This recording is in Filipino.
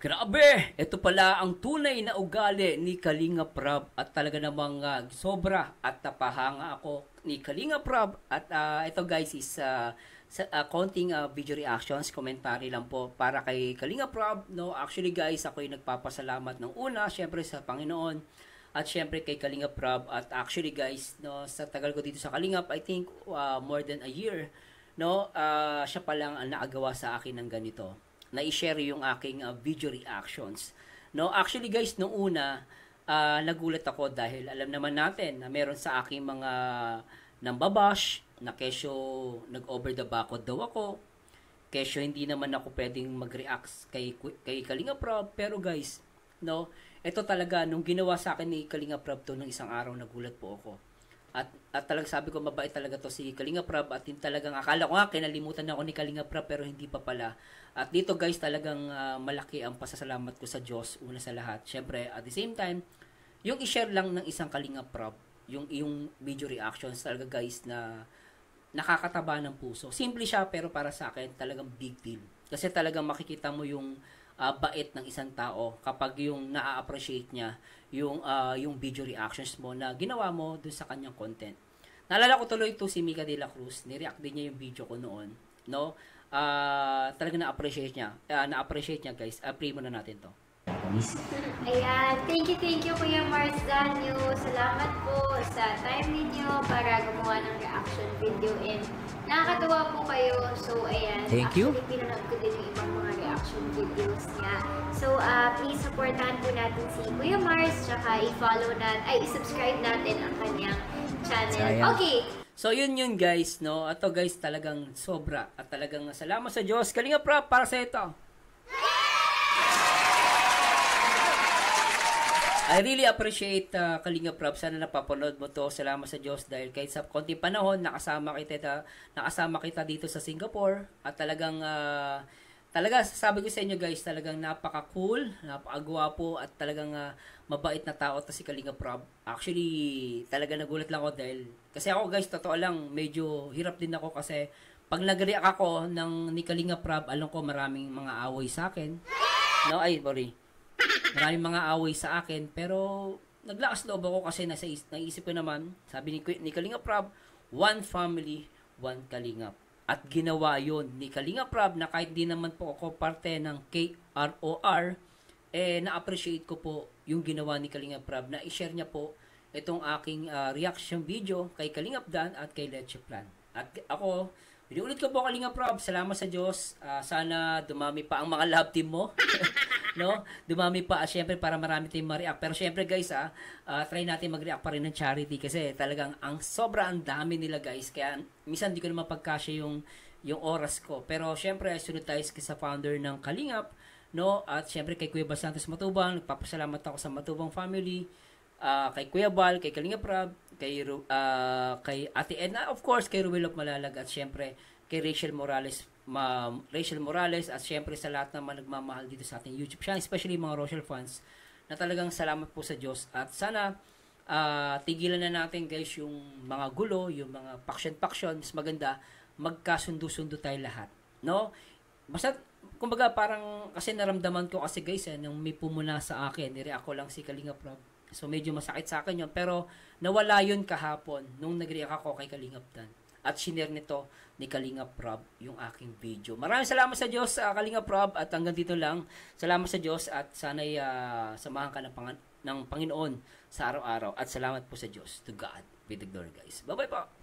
Grabe! Ito pala ang tunay na ugali ni Kalinga Prab at talaga namang sobra at napahanga ako ni Kalinga Prab at ito guys is konting video reactions, commentary lang po para kay Kalinga Prab. No, actually guys, ako yung nagpapasalamat ng una, syempre sa Panginoon at syempre kay Kalinga Prab at actually guys, no, sa tagal ko dito sa Kalingap, I think more than a year, no, siya pa lang ang naagawa sa akin ng ganito na i-share yung aking video reactions. No, actually guys, nung una, nagulat ako dahil alam naman natin na meron sa aking mga nambabash na kesyo nag-over the backod daw ako. Kesyo hindi naman ako pwedeng mag-react kay Kalinga Prab. Pero guys, no, ito talaga, nung ginawa sa akin ni Kalinga Prab to ng isang araw, nagulat po ako. At talagang sabi ko, mabait talaga to si Kalinga Prab at yung talagang akala ko nga kinalimutan na ako ni Kalinga Prab pero hindi pa pala. At dito guys, talagang malaki ang pasasalamat ko sa Diyos una sa lahat. Syempre at the same time, yung i-share lang ng isang Kalinga Prab, yung video reactions talaga guys na nakakataba ng puso. Simple siya pero para sa akin talagang big deal. Kasi talagang makikita mo yung bait ng isang tao kapag yung na-appreciate niya yung video reactions mo na ginawa mo dun sa kanyang content. Naalala ko tuloy ito si Mika de la Cruz, ni-react din niya yung video ko noon, no? Talagang na-appreciate niya. Na-appreciate niya guys. Play muna natin to. Ayan, thank you Kuya Mars Danyo. Salamat po sa time ninyo para gumawa ng reaction video and nakakatuwa po kayo. So ayan, thank you. Actually, pinanood ko din yung ibang mga reaction videos niya. So please supportahan po natin si Kuya Mars, tsaka i-follow natin, i-subscribe natin ang kanyang channel. Okay. So yun guys, no? Ato guys, talagang sobra at talagang salamat sa Diyos. Kalinga Prab para sa ito. I really appreciate Kalinga Prab. Sana napapanood mo to. Salamat sa Diyos dahil kahit sa konting panahon nakasama kita dito sa Singapore at talagang sabi ko sa inyo guys, talagang napaka-cool, napaka-gwapo at talagang mabait na tao to si Kalinga Prab. Actually, talaga nagulat lang ako dahil kasi ako guys, totoo lang, medyo hirap din ako kasi pag nag-react ako ni Kalinga Prab, alam ko maraming mga away sa akin. No, sorry. Maraming mga away sa akin, pero naglakas loob ako kasi naisip ko naman, sabi ni Kalinga Prab, one family, one Kalingap. At ginawa yon ni Kalinga Prab na kahit di naman po ako parte ng KROR, na-appreciate ko po yung ginawa ni Kalinga Prab na i-share niya po itong aking reaction video kay Kalingap Dan at kay Leche Plan. At ako, ulit ko po Kalinga Prab, salamat sa Diyos. Sana dumami pa ang mga love team mo. No? Dumami pa, syempre para marami tayong ma-react. Pero syempre guys, try natin mag-react pa rin ng charity kasi talagang ang dami nila guys. Kaya minsan hindi ko naman pagkasya yung oras ko. Pero syempre, sunod tayo sa founder ng Kalingap, no? At syempre kay Kuya Bal Santos Matubang, nagpapasalamat ako sa Matubang family. Kay Kuya Bal, kay Kalinga Prab, kay Ate Edna, of course, kay Ruel of Malalag, at syempre kay Rachel Morales, at syempre sa lahat naman nagmamahal dito sa ating YouTube channel, especially mga Rochelle fans, na talagang salamat po sa Diyos. At sana tigilan na natin guys yung mga gulo, yung mga paksyon, mas maganda magkasundo-sundo tayo lahat, no? Basta kumbaga parang kasi naramdaman ko kasi guys, nung may pumuna sa akin, nireact ko lang si Kalinga Prab. So medyo masakit sa akin yun, pero nawala yun kahapon nung nag-react ako kay Kalingap Dan. At shinare nito ni Kalinga Prab yung aking video. Maraming salamat sa Diyos, Kalinga Prab, at hanggang dito lang. Salamat sa Diyos at sana'y samahan ka ng Panginoon sa araw-araw. At salamat po sa Diyos. To God be the glory guys. Bye-bye po!